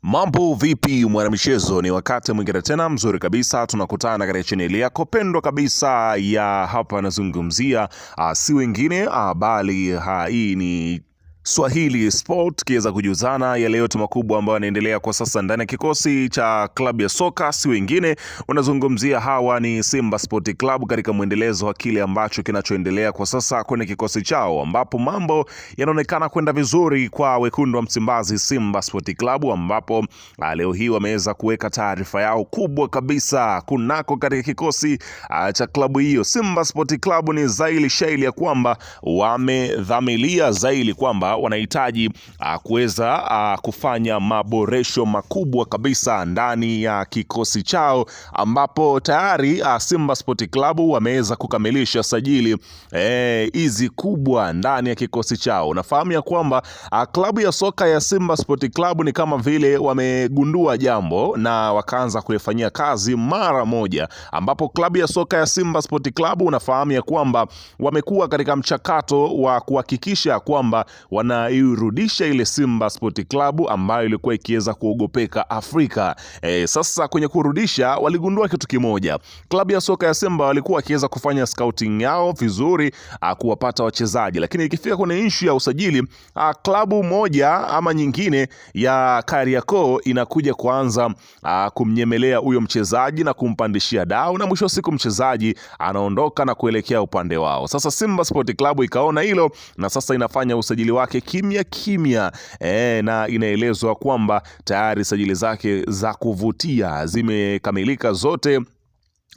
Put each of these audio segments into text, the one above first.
Mambo vipi mwanamichezo, ni wakati mwingine tena mzuri kabisa tunakutana katika chaneli yako pendwa kabisa ya hapa nazungumzia si wengine bali hii ni Swahili Sport, kiweza kujuzana yale yote makubwa ambayo yanaendelea kwa sasa ndani ya kikosi cha klabu ya soka. Si wengine unazungumzia hawa ni Simba Sport Club, katika mwendelezo wa kile ambacho kinachoendelea kwa sasa kwenye kikosi chao, ambapo mambo yanaonekana kwenda vizuri kwa wekundu wa Msimbazi Simba Sport Club, ambapo leo hii wameweza kuweka taarifa yao kubwa kabisa kunako katika kikosi cha klabu hiyo. Simba Sport Club ni zaili shaili ya kwamba wamedhamilia zaili kwamba wanahitaji kuweza kufanya maboresho makubwa kabisa ndani ya kikosi chao, ambapo tayari Simba Sport Club wameweza kukamilisha sajili hizi kubwa ndani ya kikosi chao. Unafahamu ya kwamba klabu ya soka ya Simba Sport Club ni kama vile wamegundua jambo na wakaanza kulifanyia kazi mara moja, ambapo klabu ya soka ya Simba Sport Club unafahamu ya kwamba wamekuwa katika mchakato wa kuhakikisha kwamba wanairudisha ile Simba Sport Club ambayo ilikuwa ikiweza kuogopeka Afrika. Sasa kwenye kurudisha waligundua kitu kimoja. Klabu ya soka ya Simba walikuwa wakiweza kufanya scouting yao vizuri kuwapata wachezaji, lakini ikifika kwenye issue ya usajili klabu moja ama nyingine ya Kariakoo inakuja kuanza kumnyemelea huyo mchezaji na kumpandishia dau, na mwisho siku mchezaji anaondoka na kuelekea upande wao. Sasa Simba Sport Club ikaona hilo na sasa inafanya usajili wake kimya kimya, na inaelezwa kwamba tayari sajili zake za kuvutia zimekamilika zote,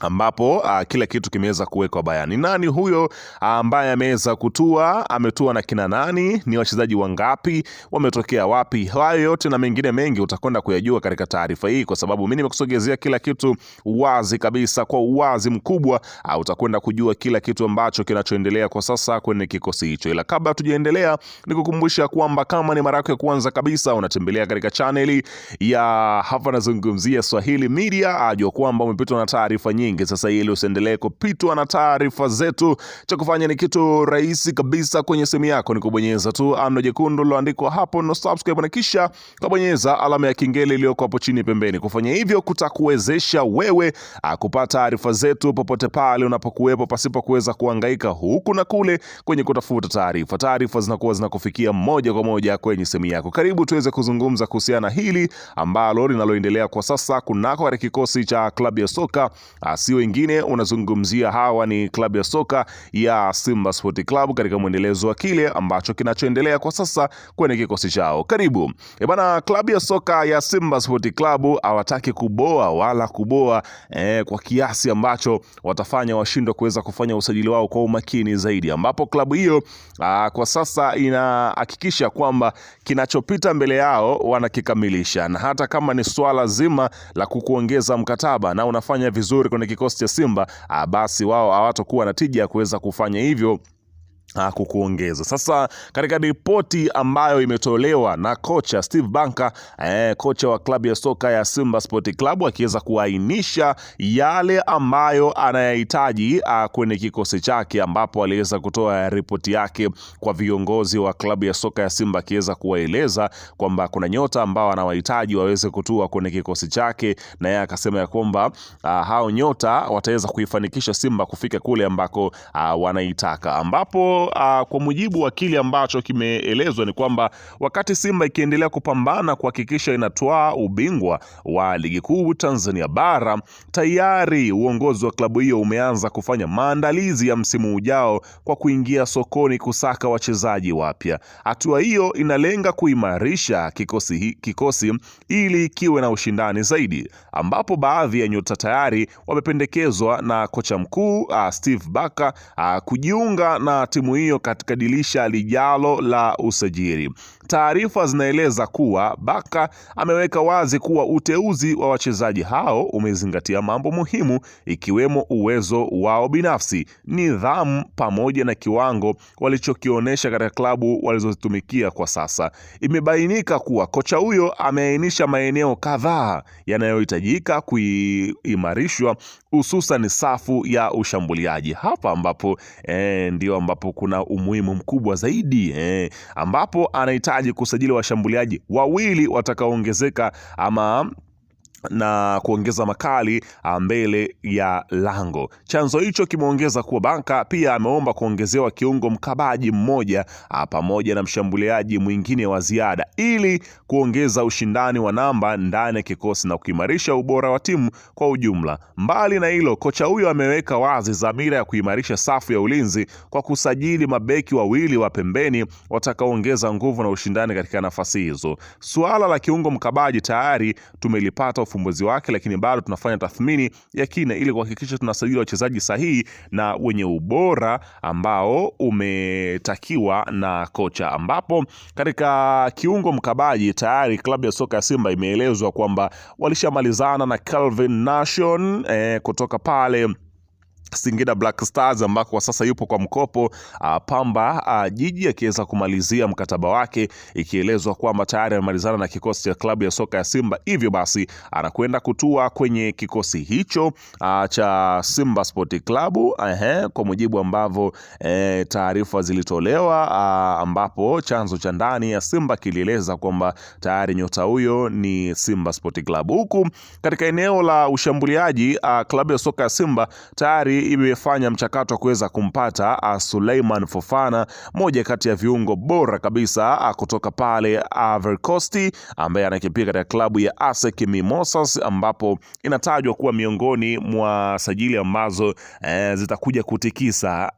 ambapo kila kitu kimeweza kuwekwa bayani. Nani huyo ambaye ameweza kutua, ametua na kina nani, ni wachezaji wangapi, wametokea wapi? Hayo yote na mengine mengi utakwenda kuyajua katika taarifa hii, kwa sababu mimi nimekusogezea kila kitu wazi kabisa, kwa uwazi mkubwa. Utakwenda kujua kila kitu ambacho kinachoendelea kwa sasa kwenye kikosi hicho. Ila kabla tujaendelea, nikukumbusha kwamba kama ni mara yako ya kwanza kabisa unatembelea katika channel ya hapa nazungumzia Swahili Media, ajua kwamba umepitwa na taarifa nyingi. Sasa ili usiendelee kupitwa na taarifa zetu, cha kufanya ni kitu rahisi kabisa. Kwenye simu yako ni kubonyeza tu ano jekundu liloandikwa hapo no subscribe, na kisha kubonyeza alama ya kengele iliyoko hapo chini pembeni. Kufanya hivyo kutakuwezesha wewe kupata taarifa zetu popote pale unapokuwepo, pasipo kuweza kuhangaika huku na kule kwenye kutafuta taarifa. Taarifa zinakuwa zinakufikia moja kwa moja kwenye simu yako. Karibu tuweze kuzungumza kuhusiana hili ambalo linaloendelea kwa sasa kunako katika kikosi cha klabu ya soka si wengine unazungumzia hawa ni klabu ya soka ya Simba Sport Club, katika mwendelezo wa kile ambacho kinachoendelea kwa sasa kwenye kikosi chao. Karibu. Bana, klabu ya soka ya Simba Sport Club hawataki kuboa wala kuboa kwa kiasi ambacho watafanya washindwe kuweza kufanya usajili wao kwa umakini zaidi, ambapo klabu hiyo kwa sasa inahakikisha kwamba kinachopita mbele yao wanakikamilisha, na hata kama ni swala zima la kukuongeza mkataba na unafanya vizuri kwenye kikosi cha Simba, basi wao hawatakuwa na tija ya kuweza kufanya hivyo kukuongeza. Sasa katika ripoti ambayo imetolewa na kocha Steve Banker, kocha wa klabu ya soka ya Simba Sport Club, akiweza kuainisha yale ambayo anayahitaji kwenye kikosi chake, ambapo aliweza kutoa ripoti yake kwa viongozi wa klabu ya soka ya Simba, akiweza kuwaeleza kwamba kuna nyota ambao anawahitaji waweze kutua kwenye kikosi chake, na yeye akasema ya kwamba hao nyota wataweza kuifanikisha Simba kufika kule ambako wanaitaka, ambapo kwa mujibu wa kile ambacho kimeelezwa ni kwamba wakati Simba ikiendelea kupambana kuhakikisha inatoa ubingwa wa ligi kuu Tanzania bara, tayari uongozi wa klabu hiyo umeanza kufanya maandalizi ya msimu ujao kwa kuingia sokoni kusaka wachezaji wapya. Hatua hiyo inalenga kuimarisha kikosi ili kiwe na ushindani zaidi, ambapo baadhi ya nyota tayari wamependekezwa na kocha mkuu Steve Barker kujiunga na timu hiyo katika dirisha lijalo la usajili. Taarifa zinaeleza kuwa Barker ameweka wazi kuwa uteuzi wa wachezaji hao umezingatia mambo muhimu, ikiwemo uwezo wao binafsi, nidhamu pamoja na kiwango walichokionyesha katika klabu walizozitumikia kwa sasa. Imebainika kuwa kocha huyo ameainisha maeneo kadhaa yanayohitajika kuimarishwa, hususan safu ya ushambuliaji. Hapa ambapo ndio ambapo kuna umuhimu mkubwa zaidi, ambapo anahitaji wanahitaji kusajili washambuliaji wawili watakaoongezeka na kuongeza makali mbele ya lango. Chanzo hicho kimeongeza kuwa Banka pia ameomba kuongezewa kiungo mkabaji mmoja pamoja na mshambuliaji mwingine wa ziada ili kuongeza ushindani wa namba ndani ya kikosi na kuimarisha ubora wa timu kwa ujumla. Mbali na hilo, kocha huyo ameweka wazi dhamira ya kuimarisha safu ya ulinzi kwa kusajili mabeki wawili wa pembeni watakaoongeza nguvu na ushindani katika nafasi hizo. Suala la kiungo mkabaji tayari tumelipata ufumbuzi wake, lakini bado tunafanya tathmini ya kina ili kuhakikisha tunasajili wachezaji sahihi na wenye ubora ambao umetakiwa na kocha, ambapo katika kiungo mkabaji tayari klabu ya soka ya Simba imeelezwa kwamba walishamalizana na Kelvin Nation kutoka pale Singida Black Stars ambako kwa sasa yupo kwa mkopo Pamba Jiji akiweza kumalizia mkataba wake, ikielezwa kwamba tayari amemalizana na kikosi cha klabu ya soka ya Simba, hivyo basi anakwenda kutua kwenye kikosi hicho cha Simba Sport Club kwa mujibu ambavyo taarifa zilitolewa, ambapo chanzo cha ndani ya Simba kilieleza kwamba tayari nyota huyo ni Simba Sport Club. Huku katika eneo la ushambuliaji klabu ya soka ya Simba tayari imefanya mchakato wa kuweza kumpata Suleiman Fofana, moja kati ya viungo bora kabisa kutoka pale Ivory Coast, ambaye anakipiga katika klabu ya ASEC Mimosas, ambapo inatajwa kuwa miongoni mwa sajili ambazo zitakuja kutikisa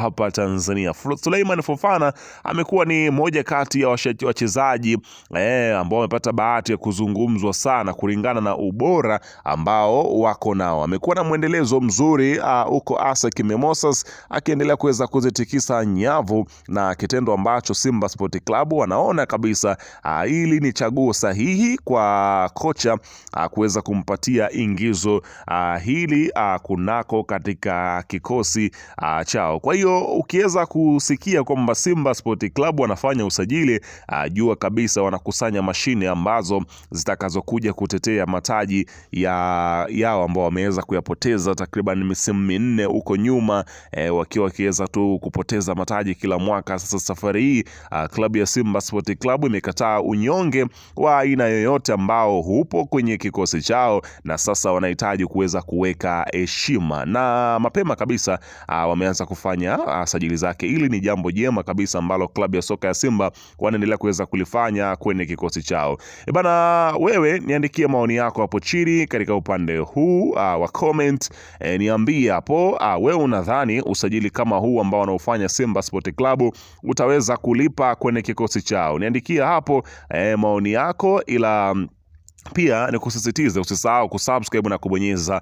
hapa Tanzania. Suleiman Fofana amekuwa ni moja kati ya wachezaji ambao wamepata bahati ya kuzungumzwa sana kulingana na ubora ambao wako nao. Amekuwa na mwendelezo mzuri huko ASEC Mimosas, akiendelea kuweza kuzitikisa nyavu, na kitendo ambacho Simba Sport Club wanaona kabisa hili ni chaguo sahihi kwa kocha kuweza kumpatia ingizo hili kunako katika kikosi chao. Kwa hiyo ukiweza kusikia kwamba Simba Sport Club wanafanya usajili, jua kabisa wanakusanya mashine ambazo zitakazokuja kutetea mataji yao ambao wameweza kuyapoteza takriban misimu minne huko nyuma, wakiweza tu kupoteza mataji kila mwaka. Sasa safari hii klabu ya Simba Sport Club imekataa unyonge wa aina yoyote ambao hupo kwenye kikosi chao, na sasa wanahitaji kuweza kuweka heshima, na mapema kabisa wameanza kufanya sajili zake. Hili ni jambo jema kabisa ambalo klabu ya soka ya Simba wanaendelea kuweza kulifanya kwenye kikosi chao. Bana, wewe niandikie maoni yako hapo chini katika upande huu wa comment, niambie hapo wewe unadhani usajili kama huu ambao wanaofanya Simba Sport Club utaweza kulipa kwenye kikosi chao? Niandikia hapo maoni yako, ila pia nikusisitize usisahau kusubscribe na kubonyeza